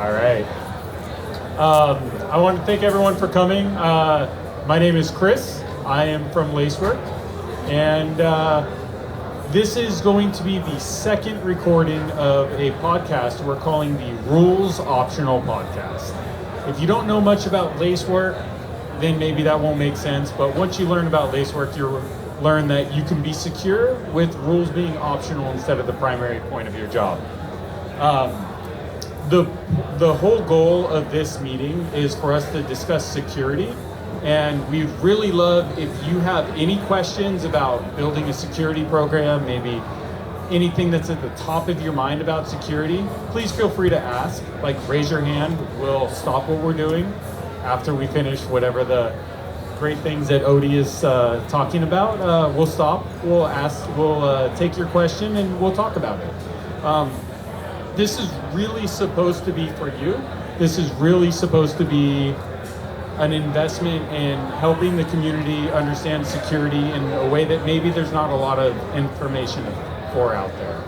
All right. I want to thank everyone for coming. My name is Chris. I am from Lacework, and this is going to be the second recording of a podcast we're calling the Rules Optional podcast. If you don't know much about Lacework, then maybe that won't make sense, but once you learn about Lacework, you'll learn that you can be secure with rules being optional instead of the primary point of your job. The whole goal of this meeting is for us to discuss security, and we'd really love if you have any questions about building a security program, maybe anything that's at the top of your mind about security, please feel free to ask. Like, raise your hand, we'll stop what we're doing after we finish whatever the great things that Odie is talking about. We'll stop, we'll ask, we'll take your question, and we'll talk about it. This is really supposed to be for you. This is really supposed to be an investment in helping the community understand security in a way that maybe there's not a lot of information for out there.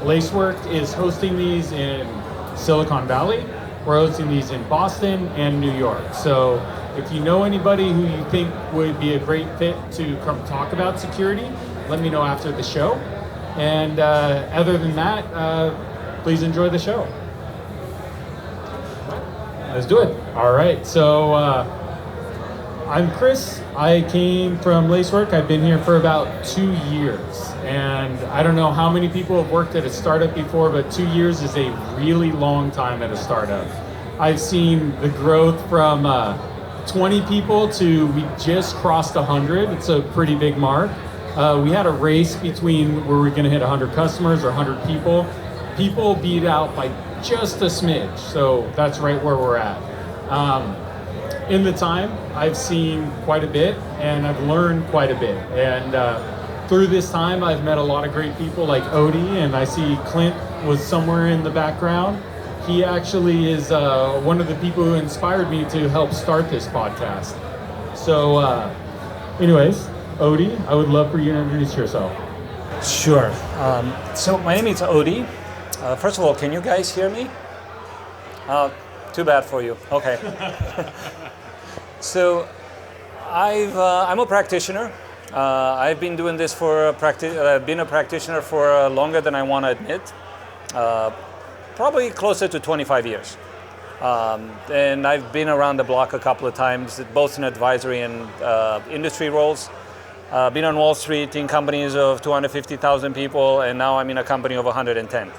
Lacework is hosting these in Silicon Valley. We're hosting these in Boston and New York. So if you know anybody who you think would be a great fit to come talk about security, let me know after the show. And other than that, please enjoy the show. Let's do it. All right, so I'm Chris. I came from Lacework. I've been here for about 2 years. And I don't know how many people have worked at a startup before, but 2 years is a really long time at a startup. I've seen the growth from 20 people to we just crossed 100. It's a pretty big mark. We had a race between were we going to hit 100 customers or 100 people. People beat out by just a smidge, so that's right where we're at. In the time, I've seen quite a bit, and I've learned quite a bit. And through this time, I've met a lot of great people like Odie, and I see Clint was somewhere in the background. He actually is one of the people who inspired me to help start this podcast. So anyways, Odie, I would love for you to introduce yourself. Sure. So my name is Odie. First of all, can you guys hear me? Too bad for you. Okay. So I'm a practitioner. I've been doing this for been a practitioner for longer than I want to admit. Probably closer to 25 years. And I've been around the block a couple of times, both in advisory and industry roles. Been on Wall Street in companies of 250,000 people, and now I'm in a company of 110.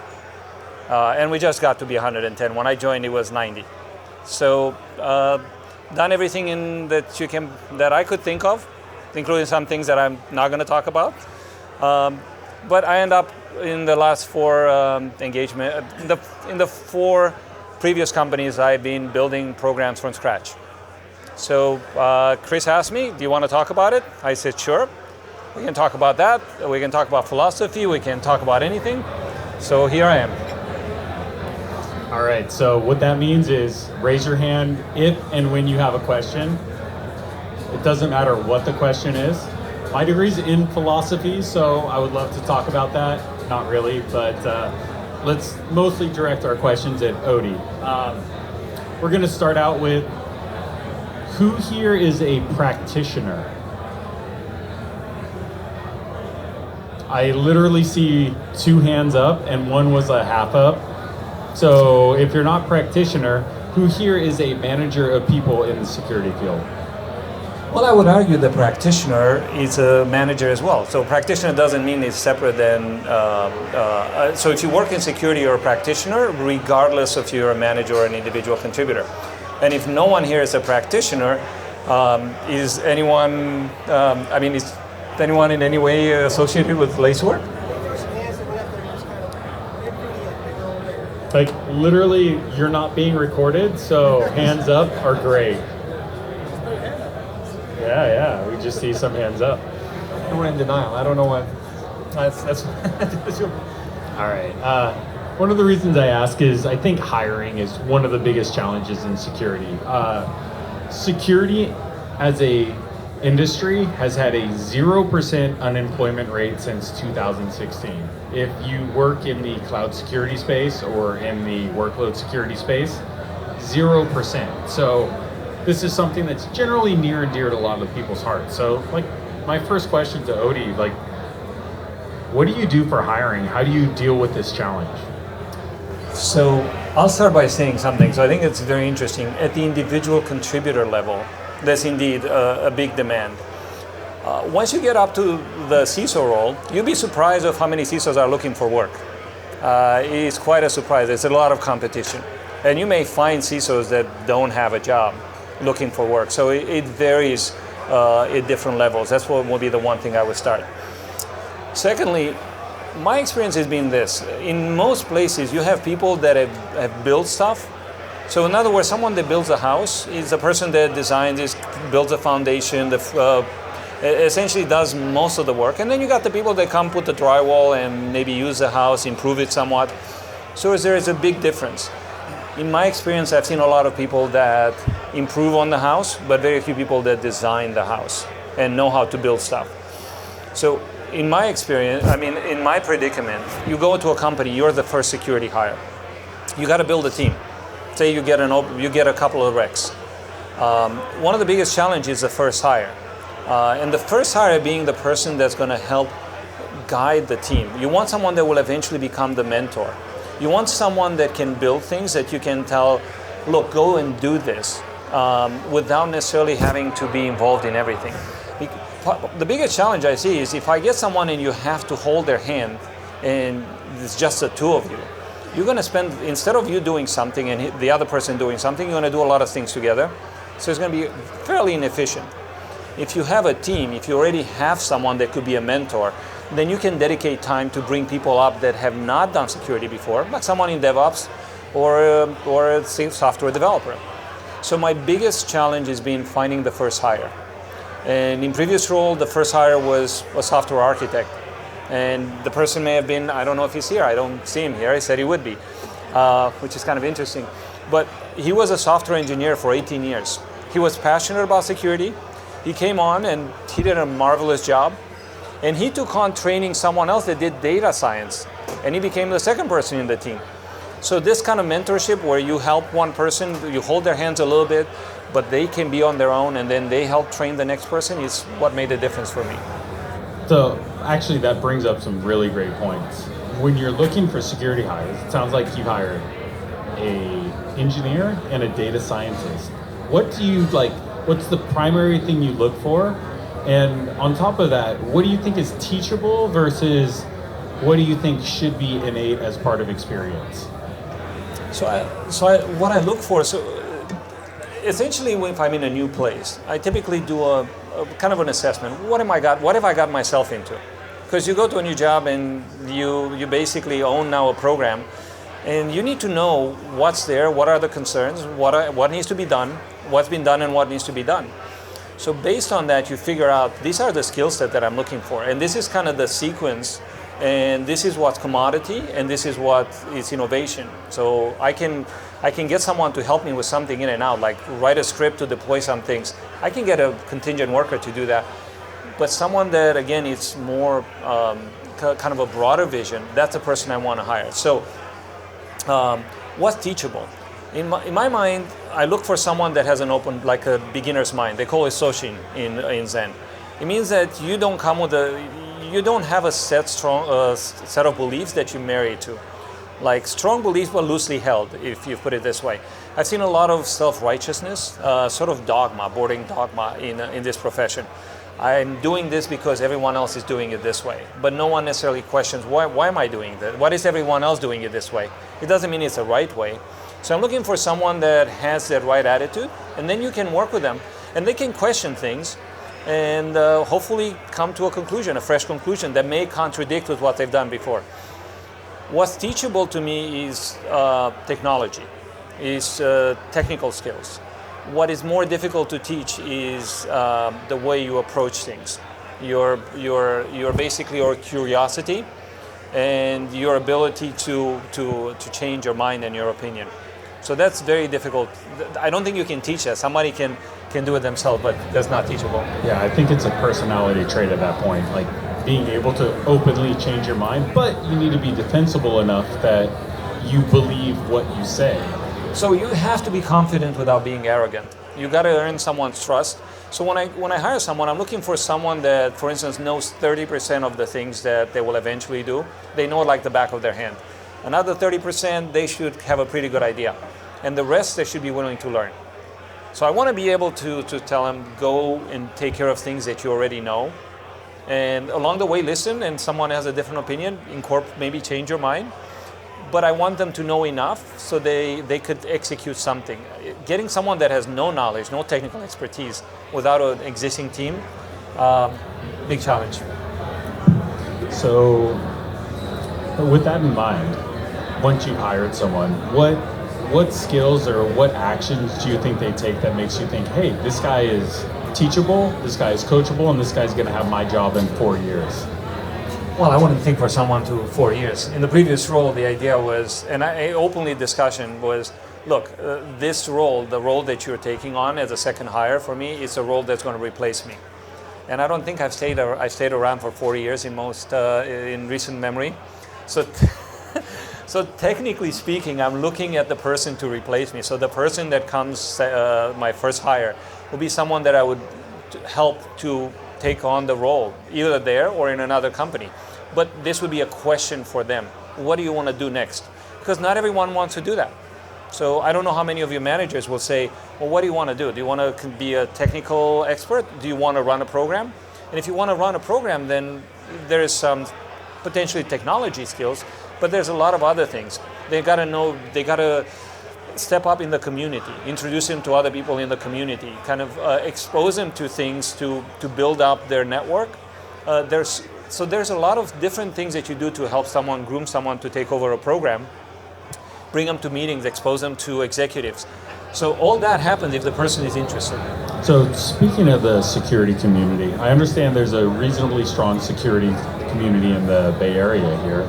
And we just got to be 110. When I joined, it was 90. So done everything that I could think of, including some things that I'm not going to talk about. But I end up in the last four engagement, in the four previous companies, I've been building programs from scratch. So Chris asked me, do you want to talk about it? I said, sure. We can talk about that. We can talk about philosophy. We can talk about anything. So here I am. All right, so what that means is raise your hand if and when you have a question. It doesn't matter what the question is. My degree's in philosophy, so I would love to talk about that. Not really, but let's mostly direct our questions at Odie. We're going to start out with, who here is a practitioner? I literally see 2 hands up and one was a half up. So if you're not practitioner, who here is a manager of people in the security field? Well, I would argue the practitioner is a manager as well. So practitioner doesn't mean it's separate than, so if you work in security, you're a practitioner, regardless if you're a manager or an individual contributor. And if no one here is a practitioner, is anyone, is anyone in any way associated with Lacework? Like, literally, you're not being recorded, so hands up are great. Yeah, we just see some hands up. We're in denial. I don't know what. That's All right. One of the reasons I ask is I think hiring is one of the biggest challenges in security. Security as a industry has had a 0% unemployment rate since 2016. If you work in the cloud security space or in the workload security space, 0%. So this is something that's generally near and dear to a lot of people's hearts. So like my first question to Odie, like, what do you do for hiring? How do you deal with this challenge? So I'll start by saying something. So I think it's very interesting. At the individual contributor level, there's indeed a big demand. Once you get up to the CISO role, you'll be surprised of how many CISOs are looking for work. It's quite a surprise. There's a lot of competition. And you may find CISOs that don't have a job looking for work. So it varies at different levels. That's what will be the one thing I would start. Secondly, my experience has been this. In most places, you have people that have built stuff. So in other words, someone that builds a house is the person that designs it, builds a foundation, essentially does most of the work. And then you got the people that come put the drywall and maybe use the house, improve it somewhat. So there is a big difference. In my experience, I've seen a lot of people that improve on the house, but very few people that design the house and know how to build stuff. So in my experience, I mean, in my predicament, you go to a company, you're the first security hire. You got to build a team. Say you get a couple of recs. One of the biggest challenges is the first hire. And the first hire being the person that's going to help guide the team. You want someone that will eventually become the mentor. You want someone that can build things that you can tell, look, go and do this, without necessarily having to be involved in everything. The biggest challenge I see is if I get someone and you have to hold their hand and it's just the two of you, you're going to spend, instead of you doing something and the other person doing something, you're going to do a lot of things together. So it's going to be fairly inefficient. If you have a team, if you already have someone that could be a mentor, then you can dedicate time to bring people up that have not done security before, like someone in DevOps or a software developer. So my biggest challenge has been finding the first hire. And in previous role, the first hire was a software architect. And the person may have been, I don't know if he's here, I don't see him here, he said he would be, which is kind of interesting. But he was a software engineer for 18 years. He was passionate about security. He came on and he did a marvelous job. And he took on training someone else that did data science. And he became the second person in the team. So this kind of mentorship where you help one person, you hold their hands a little bit, but they can be on their own and then they help train the next person is what made a difference for me. So actually that brings up some really great points. When you're looking for security hires, it sounds like you hired an engineer and a data scientist. What do you like, what's the primary thing you look for? And on top of that, what do you think is teachable versus what do you think should be innate as part of experience? What I look for, essentially if I'm in a new place, I typically do a kind of an assessment. What have I got myself into? Because you go to a new job and you basically own now a program, and you need to know what's there, what are the concerns, what needs to be done, what's been done and what needs to be done. So based on that, you figure out these are the skill set that I'm looking for, and this is kind of the sequence, and this is what's commodity, and this is what is innovation. So I can get someone to help me with something in and out, like write a script to deploy some things. I can get a contingent worker to do that. But someone that, again, is more kind of a broader vision, that's the person I want to hire. So what's teachable? In my mind, I look for someone that has an open, like a beginner's mind. They call it Soshin in Zen. It means that you don't have a set of beliefs that you marry to. Like strong beliefs but loosely held, if you put it this way. I've seen a lot of self-righteousness, sort of dogma, boarding dogma in this profession. I'm doing this because everyone else is doing it this way. But no one necessarily questions, why am I doing that? Why is everyone else doing it this way? It doesn't mean it's the right way. So I'm looking for someone that has that right attitude, and then you can work with them, and they can question things, and hopefully come to a conclusion, a fresh conclusion that may contradict with what they've done before. What's teachable to me is technology, is technical skills. What is more difficult to teach is the way you approach things. Your basically your curiosity and your ability to change your mind and your opinion. So that's very difficult. I don't think you can teach that. Somebody can do it themselves, but that's not teachable. Yeah, I think it's a personality trait at that point, like being able to openly change your mind, but you need to be defensible enough that you believe what you say. So you have to be confident without being arrogant. You got to earn someone's trust. So when I hire someone, I'm looking for someone that, for instance, knows 30% of the things that they will eventually do. They know it like the back of their hand. Another 30%, they should have a pretty good idea. And the rest, they should be willing to learn. So I want to be able to tell them, go and take care of things that you already know. And along the way, listen, and someone has a different opinion, maybe change your mind. But I want them to know enough so they could execute something. Getting someone that has no knowledge, no technical expertise without an existing team, big challenge. So with that in mind, once you've hired someone, what skills or what actions do you think they take that makes you think, hey, this guy is teachable, this guy is coachable, and this guy's going to have my job in 4 years? Well, I wouldn't think for someone to 4 years. In the previous role, the idea was, and I openly discussion was, look, this role, the role that you're taking on as a second hire for me, is a role that's going to replace me. And I don't think I stayed around for 4 years in recent memory. So technically speaking, I'm looking at the person to replace me. So the person that comes, my first hire, will be someone that I would help to take on the role, either there or in another company. But this would be a question for them. What do you want to do next? Because not everyone wants to do that. So I don't know how many of your managers will say, well, what do you want to do? Do you want to be a technical expert? Do you want to run a program? And if you want to run a program, then there is some potentially technology skills, but there's a lot of other things. They got to step up in the community, introduce them to other people in the community, kind of expose them to things to build up their network. There's a lot of different things that you do to help someone, groom someone to take over a program, bring them to meetings, expose them to executives. So all that happens if the person is interested. So speaking of the security community, I understand there's a reasonably strong security community in the Bay Area here.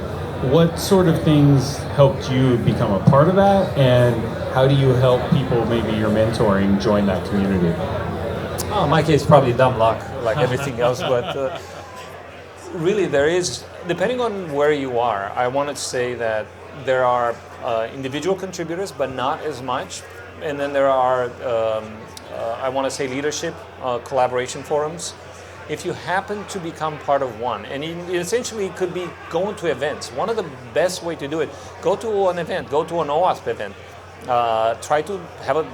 What sort of things helped you become a part of that, and how do you help people maybe you're mentoring join that community? Oh, in my case, probably dumb luck, like everything else, but really there is, depending on where you are, I wanted to say that there are individual contributors, but not as much. And then there are, I want to say, leadership, collaboration forums. If you happen to become part of one, and it essentially could be going to events. One of the best way to do it, go to an event, go to an OWASP event. Try to have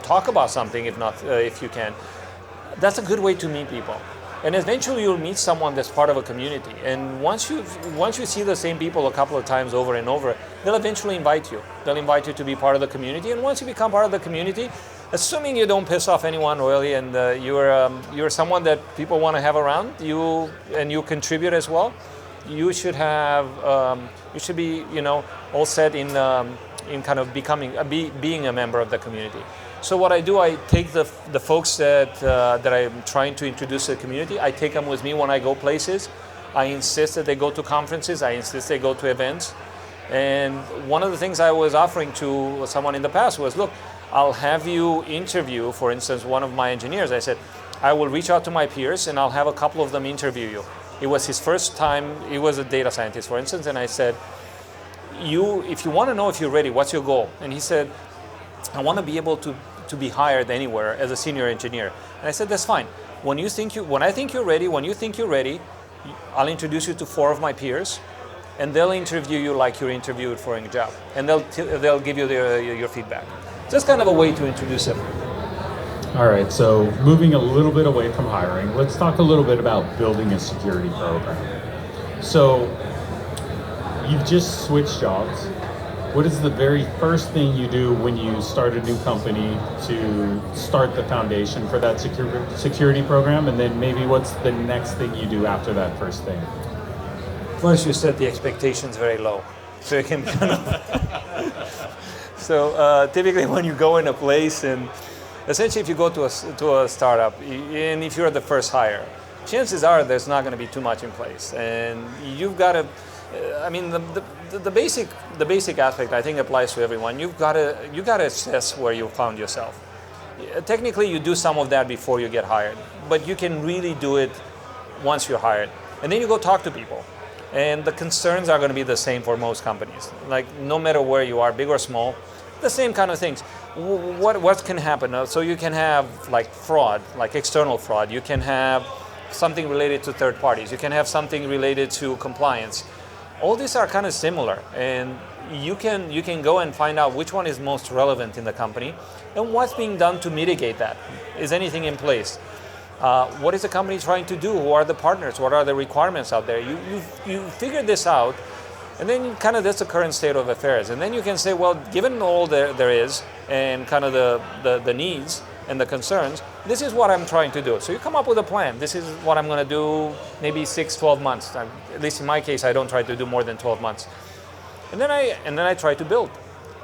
talk about something if you can. That's a good way to meet people. And eventually you'll meet someone that's part of a community. And once you see the same people a couple of times over and over, they'll eventually invite you. They'll invite you to be part of the community. And once you become part of the community, assuming you don't piss off anyone really, and you're someone that people want to have around you, and you contribute as well, you should be all set in kind of being a member of the community. So what I do, I take the folks that I'm trying to introduce to the community, I take them with me when I go places. I insist that they go to conferences, I insist they go to events. And one of the things I was offering to someone in the past was, look, I'll have you interview, for instance, one of my engineers. I said, I will reach out to my peers and I'll have a couple of them interview you. It was his first time, he was a data scientist, for instance, and I said, if you want to know if you're ready, what's your goal? And he said, I want to be able to be hired anywhere as a senior engineer. And I said, that's fine. When you think you're ready, I'll introduce you to 4 of my peers, and they'll interview you like you're interviewed for a job, and they'll give you your feedback. Just kind of a way to introduce them. All right, so moving a little bit away from hiring, let's talk a little bit about building a security program. So you've just switched jobs. What is the very first thing you do when you start a new company to start the foundation for that security program? And then maybe what's the next thing you do after that first thing? First, you set the expectations very low, so it can be kind of... So typically when you go in a place, and essentially if you go to a startup, and if you're the first hire, chances are there's not going to be too much in place. And you've got to I mean, the basic aspect I think applies to everyone. You gotta assess where you found yourself. Technically, you do some of that before you get hired, but you can really do it once you're hired. And then you go talk to people. And the concerns are going to be the same for most companies. Like, no matter where you are, big or small, the same kind of things. What can happen? So you can have like fraud, like external fraud. You can have something related to third parties. You can have something related to compliance. All these are kind of similar, and you can go and find out which one is most relevant in the company and what's being done to mitigate that. Is anything in place? What is the company trying to do? Who are the partners? What are the requirements out there? You figure this out, and then kind of that's the current state of affairs. And then you can say, well, given all there is, and kind of the needs and the concerns, this is what I'm trying to do. So you come up with a plan. This is what I'm going to do, maybe 6-12 months. At least in my case, I don't try to do more than 12 months. And then I try to build.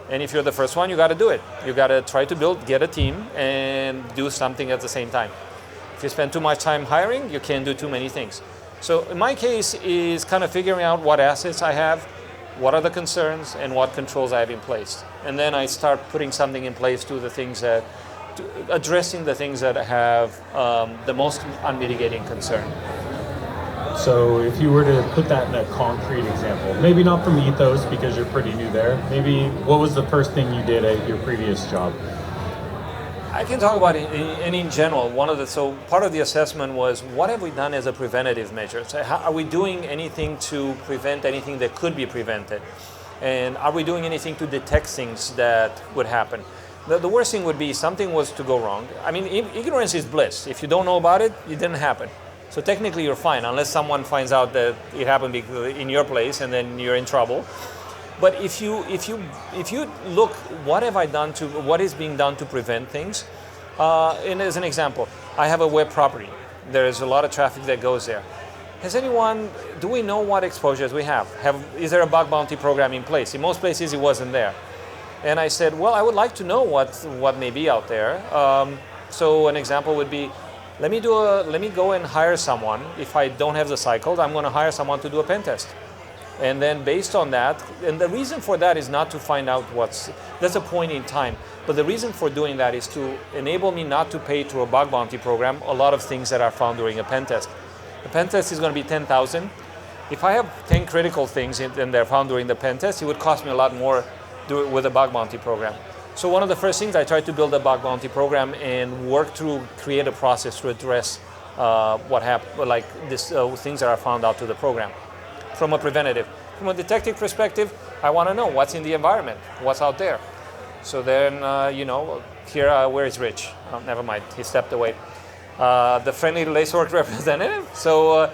And if you're the first one, you got to do it. You got to try to build, get a team, and do something at the same time. If you spend too much time hiring, you can't do too many things. So in my case is kind of figuring out what assets I have, what are the concerns, and what controls I have in place. And then I start putting something in place to addressing the things that have the most unmitigating concern. So if you were to put that in a concrete example, maybe not from Ethos because you're pretty new there, maybe what was the first thing you did at your previous job? I can talk about it in general. So part of the assessment was, what have we done as a preventative measure? So are we doing anything to prevent anything that could be prevented? And are we doing anything to detect things that would happen? The worst thing would be something was to go wrong. I mean, ignorance is bliss. If you don't know about it, it didn't happen. So technically you're fine, unless someone finds out that it happened in your place, and then you're in trouble. But if you look, what is being done to prevent things? And as an example, I have a web property. There is a lot of traffic that goes there. Do we know what exposures we have? Is there a bug bounty program in place? In most places it wasn't there. And I said, well, I would like to know what may be out there. So an example would be, let me go and hire someone. If I don't have the cycle, I'm going to hire someone to do a pen test. And then based on that, and the reason for that is not to find out that's a point in time. But the reason for doing that is to enable me not to pay through a bug bounty program a lot of things that are found during a pen test. The pen test is going to be 10,000. If I have 10 critical things and they're found during the pen test, it would cost me a lot more do it with a bug bounty program. So one of the first things, I tried to build a bug bounty program and create a process to address what happened, like things that are found out to the program. From a preventative. From a detective perspective, I want to know what's in the environment, what's out there. So then, here, where is Rich? Oh, never mind, he stepped away. The friendly Lacework representative. So,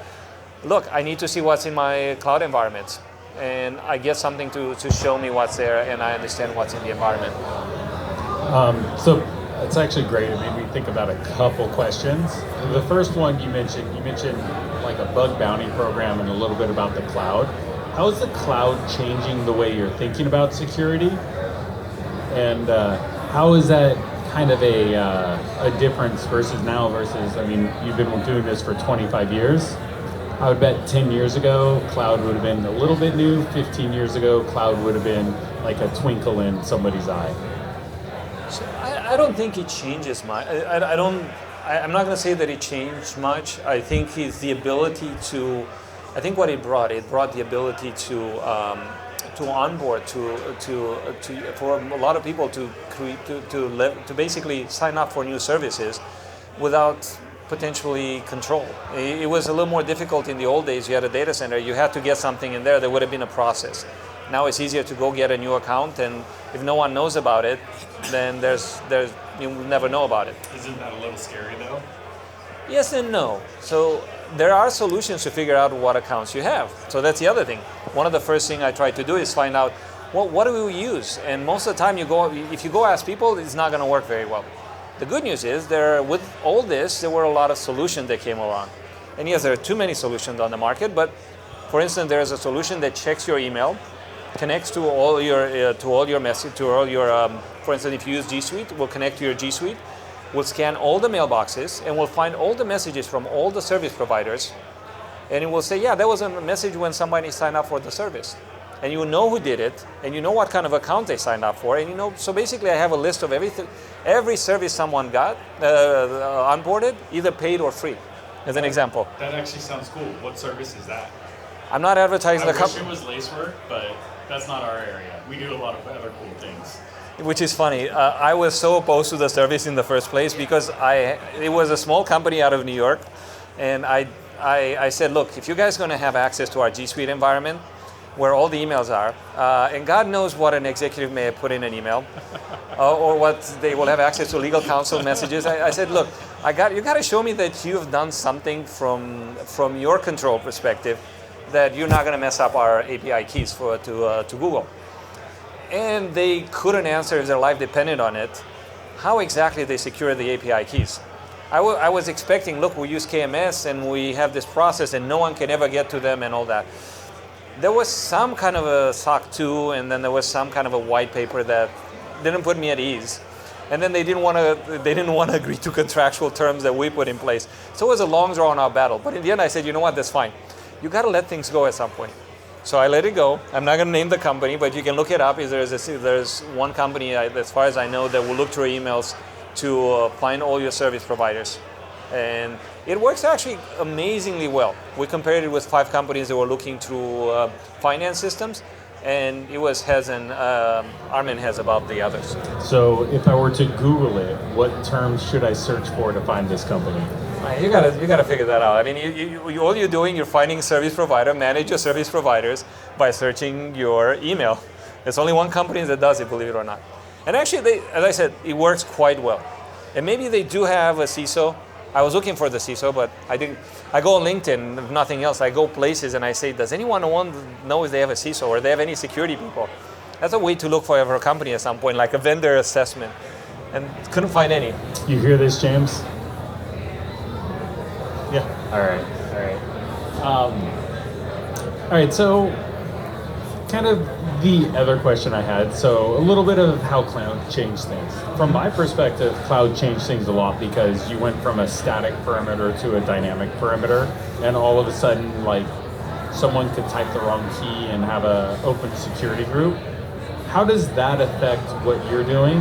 look, I need to see what's in my cloud environments. And I get something to show me what's there, and I understand what's in the environment. So it's actually great. It made me think about a couple questions. The first one you mentioned like a bug bounty program and a little bit about the cloud. How is the cloud changing the way you're thinking about security? And how is that kind of a difference versus, I mean, you've been doing this for 25 years. I would bet 10 years ago, cloud would have been a little bit new. 15 years ago, cloud would have been like a twinkle in somebody's eye. So I don't think it changes much. I'm not going to say that it changed much. I think it's the ability to. I think what it brought the ability to onboard, for a lot of people to basically sign up for new services without potentially control. It was a little more difficult in the old days. You had a data center, you had to get something in there. There would have been a process. Now it's easier to go get a new account, and if no one knows about it, then you will never know about it. Isn't that a little scary though? Yes and no. So there are solutions to figure out what accounts you have. So that's the other thing. One of the first things I try to do is find out, what do we use? And most of the time if you go ask people, it's not going to work very well. The good news is with all this, there were a lot of solutions that came along. And yes, there are too many solutions on the market, but for instance, there's a solution that checks your email, connects to all your message, for instance, if you use G Suite, we'll connect to your G Suite, we'll scan all the mailboxes, and we'll find all the messages from all the service providers, and it will say, yeah, there was a message when somebody signed up for the service. And you know who did it, and you know what kind of account they signed up for, and you know, so basically I have a list of every service someone got onboarded, either paid or free, as an example. That actually sounds cool. What service is that? I'm not advertising the company. I wish it was Lacework, but that's not our area. We do a lot of other cool things. Which is funny. I was so opposed to the service in the first place because it was a small company out of New York, and I said, look, if you guys are going to have access to our G Suite environment, where all the emails are, and God knows what an executive may have put in an email, or what they will have access to legal counsel messages. I said, look, you got to show me that you've done something from your control perspective that you're not going to mess up our API keys to Google. And they couldn't answer if their life depended on it, how exactly they secure the API keys. I was expecting, look, we use KMS and we have this process and no one can ever get to them and all that. There was some kind of a SOC 2, and then there was some kind of a white paper that didn't put me at ease. And then they didn't want to agree to contractual terms that we put in place. So it was a long drawn-out battle. But in the end, I said, you know what, that's fine. You got to let things go at some point. So I let it go. I'm not going to name the company, but you can look it up. There's one company, as far as I know, that will look through emails to find all your service providers. And it works actually amazingly well. We compared it with 5 companies that were looking through finance systems, and it was heads and arm and heads above the others. So if I were to Google it, what terms should I search for to find this company? You gotta figure that out. I mean, all you're doing, you're finding service provider, manage your service providers by searching your email. There's only one company that does it, believe it or not. And actually, as I said, it works quite well. And maybe they do have a CISO. I was looking for the CISO, but I didn't. I go on LinkedIn, if nothing else. I go places and I say, does anyone know if they have a CISO or they have any security people? That's a way to look for a company at some point, like a vendor assessment. And couldn't find any. You hear this, James? Yeah. All right. All right, so kind of the other question I had, so a little bit of how cloud changed things. From my perspective, cloud changed things a lot because you went from a static perimeter to a dynamic perimeter, and all of a sudden, like, someone could type the wrong key and have a open security group. How does that affect what you're doing?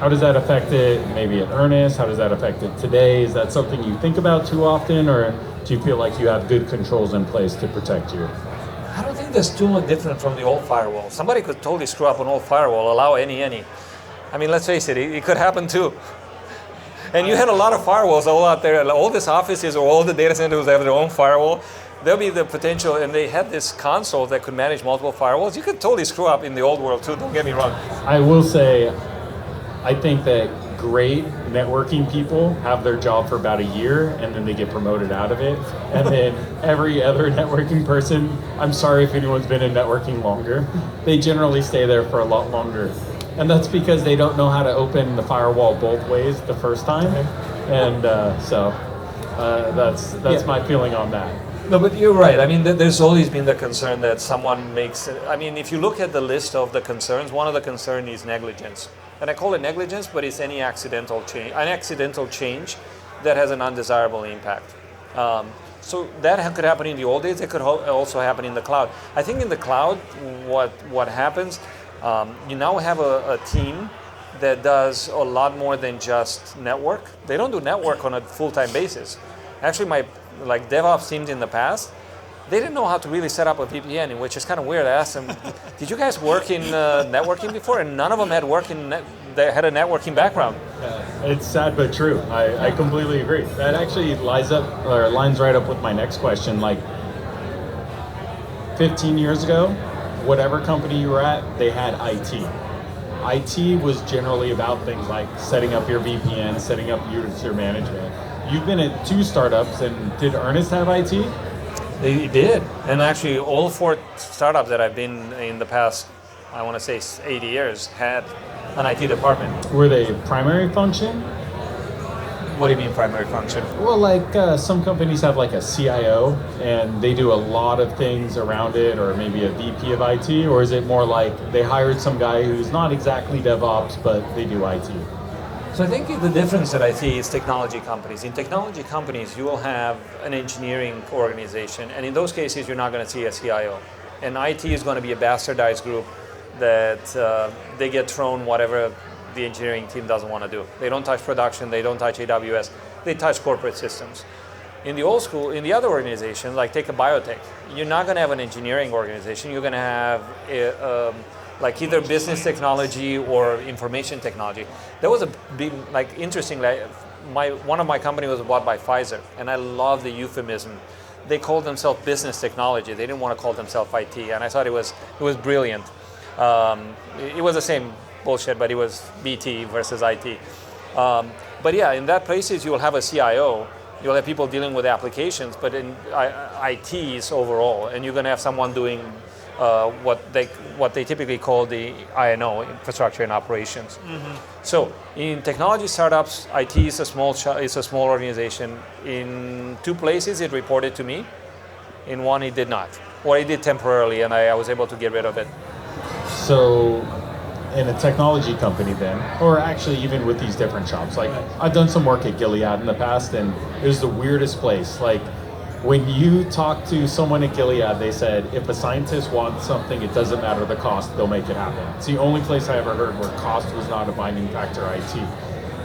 How does that affect it maybe at Earnest? How does that affect it today? Is that something you think about too often, or do you feel like you have good controls in place to protect you? I don't think that's too much different from the old firewall. Somebody could totally screw up an old firewall, allow any. I mean, let's face it, it could happen too. And you had a lot of firewalls all out there. All these offices or all the data centers have their own firewall. There'll be the potential, and they had this console that could manage multiple firewalls. You could totally screw up in the old world too, don't get me wrong. I will say, I think that great networking people have their job for about a year and then they get promoted out of it. And then every other networking person, I'm sorry if anyone's been in networking longer, they generally stay there for a lot longer. And that's because they don't know how to open the firewall both ways the first time. And that's my feeling on that. No, but you're right. I mean, there's always been the concern that someone makes. I mean, if you look at the list of the concerns, one of the concerns is negligence. And I call it negligence, but it's any accidental change that has an undesirable impact. So that could happen in the old days. It could also happen in the cloud. I think in the cloud, what happens, you now have a team that does a lot more than just network. They don't do network on a full-time basis. Actually, my DevOps teams in the past, they didn't know how to really set up a VPN, which is kind of weird. I asked them, did you guys work in networking before? And none of them had they had a networking background. It's sad but true. I completely agree. That actually lines right up with my next question. Like 15 years ago, whatever company you were at, they had IT. IT was generally about things like setting up your VPN, setting up user management. You've been at 2 startups, and did Earnest have IT? They did. And actually, all 4 startups that I've been in the past, I want to say 80 years, had an IT department. Were they primary function? What do you mean primary function? Well, some companies have like a CIO, and they do a lot of things around it, or maybe a VP of IT, or is it more like they hired some guy who's not exactly DevOps, but they do IT? So I think the difference that I see is technology companies. In technology companies, you will have an engineering organization, and in those cases, you're not going to see a CIO. And IT is going to be a bastardized group that they get thrown whatever the engineering team doesn't want to do. They don't touch production, they don't touch AWS, they touch corporate systems. In the old school, in the other organizations, like take a biotech, you're not going to have an engineering organization, you're going to have like either business technology or information technology. There was a big, like interesting, one of my company was bought by Pfizer, and I love the euphemism. They called themselves business technology. They didn't want to call themselves IT, and I thought it was brilliant. It was the same bullshit, but it was BT versus IT. But yeah, in that places you will have a CIO, you'll have people dealing with applications, but in ITs overall, and you're going to have someone doing what they typically call the I&O, infrastructure and operations. Mm-hmm. So in technology startups, IT is a small organization. In two places it reported to me. In one it did not. Or it did temporarily, and I was able to get rid of it. So in a technology company then, or actually even with these different shops, like I've done some work at Gilead in the past, and it was the weirdest place. Like when you talk to someone at Gilead, they said, if a scientist wants something, it doesn't matter the cost, they'll make it happen. It's the only place I ever heard where cost was not a binding factor IT.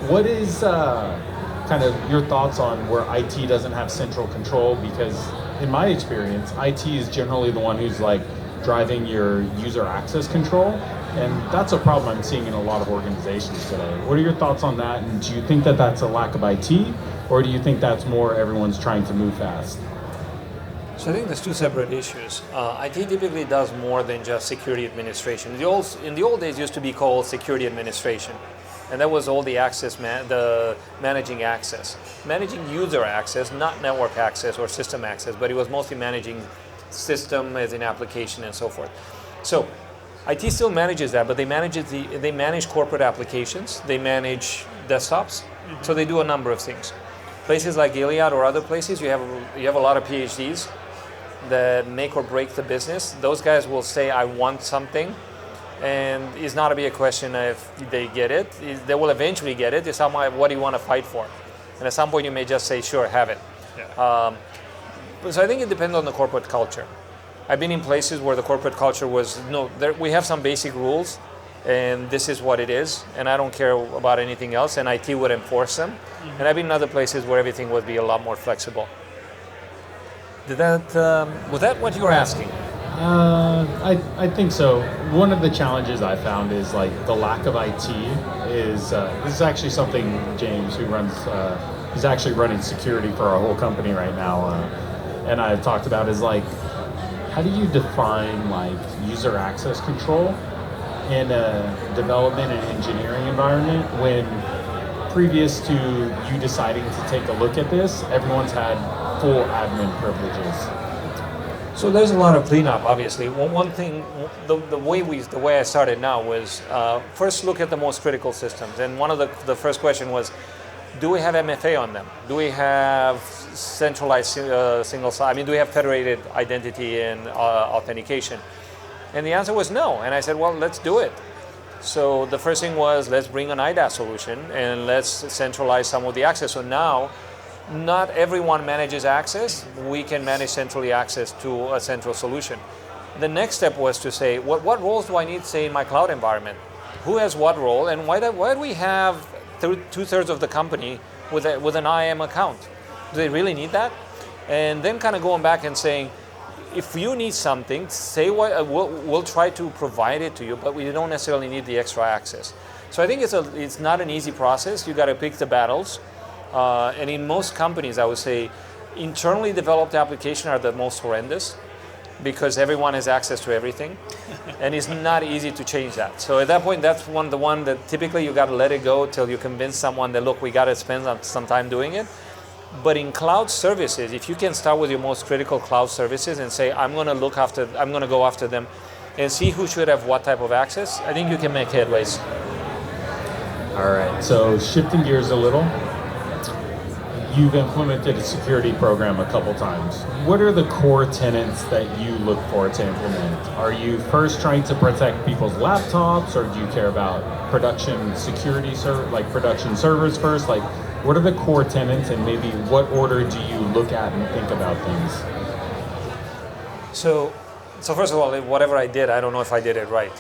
What is kind of your thoughts on where IT doesn't have central control? Because in my experience, IT is generally the one who's like driving your user access control. And that's a problem I'm seeing in a lot of organizations today. What are your thoughts on that? And do you think that that's a lack of IT? Or do you think that's more everyone's trying to move fast? So I think there's two separate issues. IT typically does more than just security administration. In the old days, it used to be called security administration. And that was all the access, the managing access. Managing user access, not network access or system access, but it was mostly managing system as an application and so forth. So IT still manages that, but they manage corporate applications, they manage desktops, so they do a number of things. Places like Gilead or other places, you have a lot of PhDs that make or break the business. Those guys will say, I want something, and it's not to be a question if they get it. They will eventually get it. It's what do you want to fight for? And at some point you may just say, sure, have it. Yeah. So I think it depends on the corporate culture. I've been in places where the corporate culture was, we have some basic rules, and this is what it is, and I don't care about anything else, and IT would enforce them. Mm-hmm. And I've been in other places where everything would be a lot more flexible. Was that what you were asking? I think so. One of the challenges I found is like the lack of IT is, this is actually something James, who runs, he's actually running security for our whole company right now, and I've talked about is like, how do you define like user access control in a development and engineering environment when previous to you deciding to take a look at this, everyone's had full admin privileges? So there's a lot of cleanup, obviously. Well, one thing, the way I started now was first look at the most critical systems. And one of the first question was, do we have MFA on them? Do we have centralized single sign? I mean, do we have federated identity and authentication? And the answer was no. And I said, well, let's do it. So the first thing was, let's bring an IDaaS solution and let's centralize some of the access. So now, not everyone manages access. We can manage centrally access to a central solution. The next step was to say, what roles do I need, say, in my cloud environment? Who has what role? And why do we have 2/3 of the company with an IAM account? Do they really need that? And then kind of going back and saying, if you need something, say what we'll try to provide it to you, but we don't necessarily need the extra access. So I think it's not an easy process. You got to pick the battles. And in most companies, I would say, internally developed applications are the most horrendous because everyone has access to everything, and it's not easy to change that. So at that point, that's the one that typically you got to let it go till you convince someone that, look, we got to spend some time doing it. But in cloud services, if you can start with your most critical cloud services and say, I'm going to go after them and see who should have what type of access, I think you can make headways. All right, so shifting gears a little, you've implemented a security program a couple times. What are the core tenets that you look for to implement? Are you first trying to protect people's laptops, or do you care about production security, like production servers first? Like, what are the core tenets, and maybe what order do you look at and think about things? So first of all, whatever I did, I don't know if I did it right.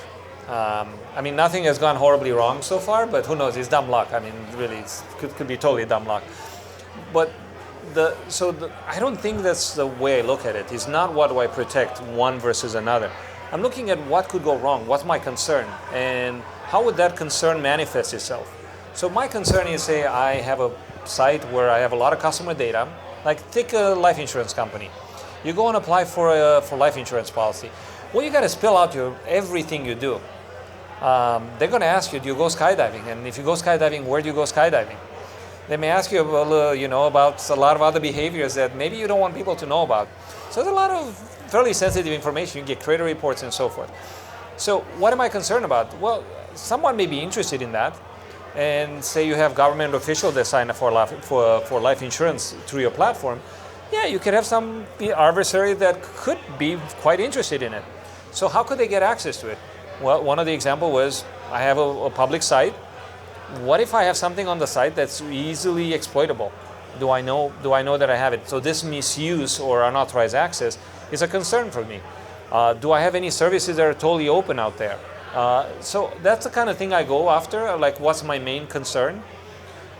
I mean, nothing has gone horribly wrong so far, but who knows? It's dumb luck. I mean, really, it could be totally dumb luck. But I don't think that's the way I look at it. It's not what do I protect one versus another. I'm looking at what could go wrong, what's my concern, and how would that concern manifest itself. So my concern is, say, I have a site where I have a lot of customer data, like take a life insurance company. You go and apply for life insurance policy. Well, you got to spill out everything you do. They're going to ask you, do you go skydiving? And if you go skydiving, where do you go skydiving? They may ask you about a lot of other behaviors that maybe you don't want people to know about. So there's a lot of fairly sensitive information. You get credit reports and so forth. So what am I concerned about? Well, someone may be interested in that. And say you have government officials that sign up for life insurance through your platform. Yeah, you could have some adversary that could be quite interested in it. So how could they get access to it? Well, one of the examples was I have a public site. What if I have something on the site that's easily exploitable? Do I know that I have it? So this misuse or unauthorized access is a concern for me. Do I have any services that are totally open out there? So that's the kind of thing I go after, like what's my main concern.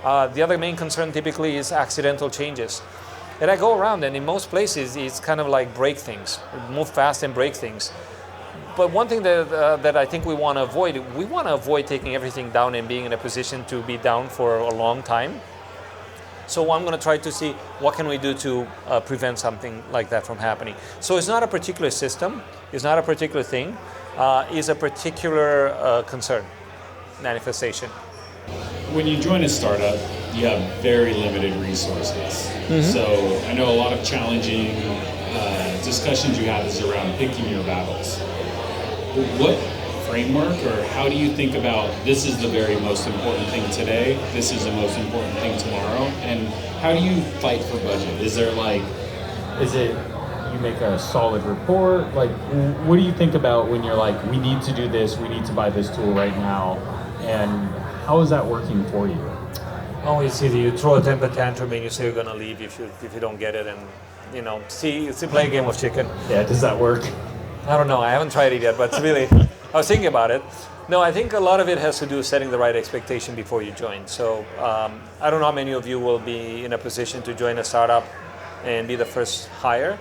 The other main concern typically is accidental changes. And I go around, and in most places it's kind of like break things, move fast and break things. But one thing that I think we want to avoid taking everything down and being in a position to be down for a long time. So I'm going to try to see what can we do to prevent something like that from happening. So it's not a particular system, it's not a particular thing, it's a particular concern, manifestation. When you join a startup, you have very limited resources. Mm-hmm. So I know a lot of challenging discussions you have is around picking your battles. What framework, or how do you think about this is the very most important thing today, this is the most important thing tomorrow, and how do you fight for budget? Is it you make a solid report? Like, what do you think about when you're like, we need to do this, we need to buy this tool right now, and how is that working for you? Oh, it's either you throw a temper tantrum and you say you're going to leave if you don't get it, and play a game of chicken. Yeah, does that work? I don't know. I haven't tried it yet, but really, I was thinking about it. No, I think a lot of it has to do with setting the right expectation before you join. So I don't know how many of you will be in a position to join a startup and be the first hire.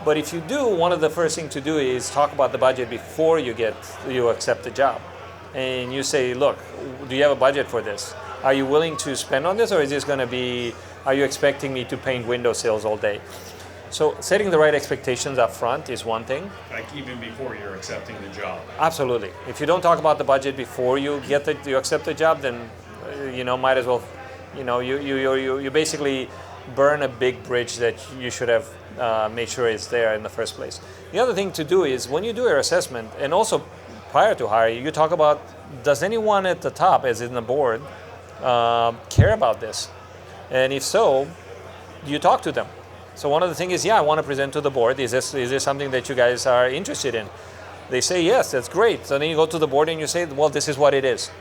But if you do, one of the first things to do is talk about the budget before you accept the job. And you say, look, do you have a budget for this? Are you willing to spend on this, or is this going to be, are you expecting me to paint window sills all day? So setting the right expectations up front is one thing. Like even before you're accepting the job. Absolutely. If you don't talk about the budget before you accept the job, then might as well, you basically burn a big bridge that you should have made sure it's there in the first place. The other thing to do is when you do your assessment, and also prior to hiring, you talk about, does anyone at the top, as in the board, care about this? And if so, you talk to them. So one of the things is, I want to present to the board. Is this something that you guys are interested in? They say yes, that's great. So then you go to the board and you say, well, this is what it is.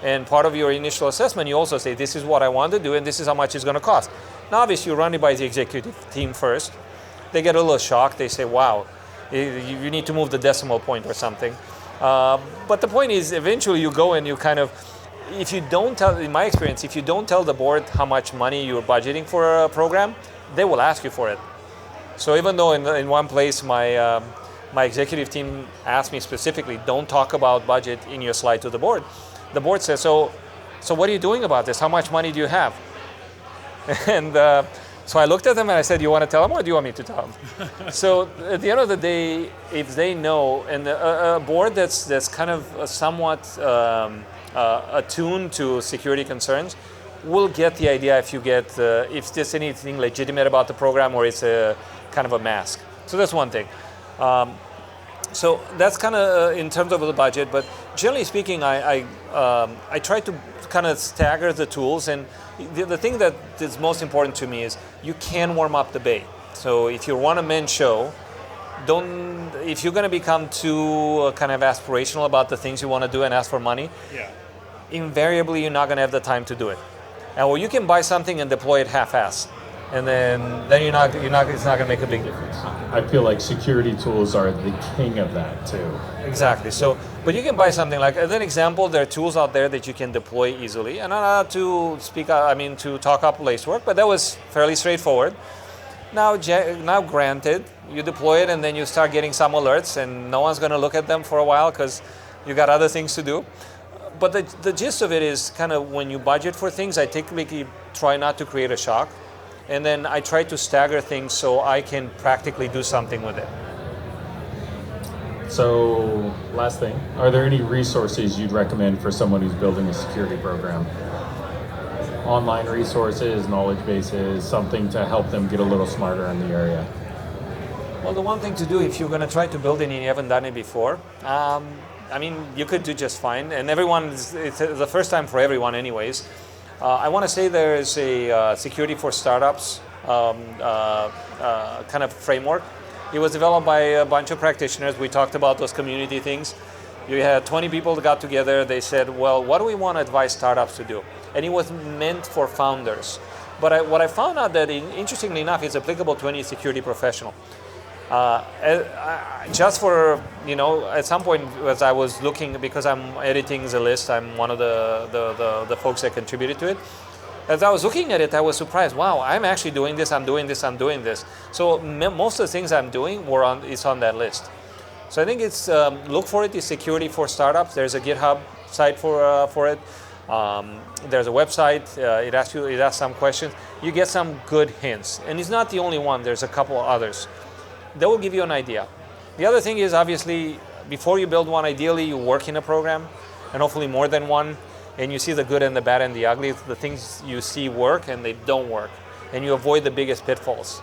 And part of your initial assessment, you also say, this is what I want to do and this is how much it's going to cost. Now, obviously, you run it by the executive team first. They get a little shocked. They say, wow, you need to move the decimal point or something. But the point is, eventually you go and you kind of, if you don't tell, in my experience, if you don't tell the board how much money you're budgeting for a program, they will ask you for it. So even though in one place my executive team asked me specifically, don't talk about budget in your slide to the board says, so what are you doing about this? How much money do you have? And so I looked at them and I said, you want to tell them or do you want me to tell them? So at the end of the day, if they know, and a board that's kind of somewhat attuned to security concerns, we'll get the idea if there's anything legitimate about the program or it's a kind of a mask. So that's one thing. So that's kind of in terms of the budget, but generally speaking, I try to kind of stagger the tools, and the thing that is most important to me is you can warm up the bay. So if you're one man show, if you're going to become too kind of aspirational about the things you want to do and ask for money, invariably you're not going to have the time to do it. And well, you can buy something and deploy it half-assed, and then it's not going to make a big difference. I feel like security tools are the king of that too. Exactly. So, but you can buy something like, as an example, there are tools out there that you can deploy easily. And not to to talk up Lacework, but that was fairly straightforward. Now, granted, you deploy it and then you start getting some alerts, and no one's going to look at them for a while because you got other things to do. But the gist of it is kind of when you budget for things, I typically try not to create a shock. And then I try to stagger things so I can practically do something with it. So, last thing, are there any resources you'd recommend for someone who's building a security program? Online resources, knowledge bases, something to help them get a little smarter in the area? Well, the one thing to do if you're going to try to build it and you haven't done it before, you could do just fine. And it's the first time for everyone anyways. I want to say there is a security for startups kind of framework. It was developed by a bunch of practitioners. We talked about those community things. You had 20 people that got together. They said, well, what do we want to advise startups to do? And it was meant for founders. But what I found out that, interestingly enough, it's applicable to any security professional. Just for, at some point as I was looking, because I'm editing the list, I'm one of the folks that contributed to it. As I was looking at it, I was surprised. Wow, I'm actually doing this, I'm doing this. So most of the things I'm doing is on that list. So I think it's, look for it, is security for startups. There's a GitHub site for it. There's a website, it asks some questions. You get some good hints. And it's not the only one, there's a couple others. That will give you an idea. The other thing is, obviously, before you build one, ideally you work in a program, and hopefully more than one, and you see the good and the bad and the ugly, the things you see work and they don't work, and you avoid the biggest pitfalls.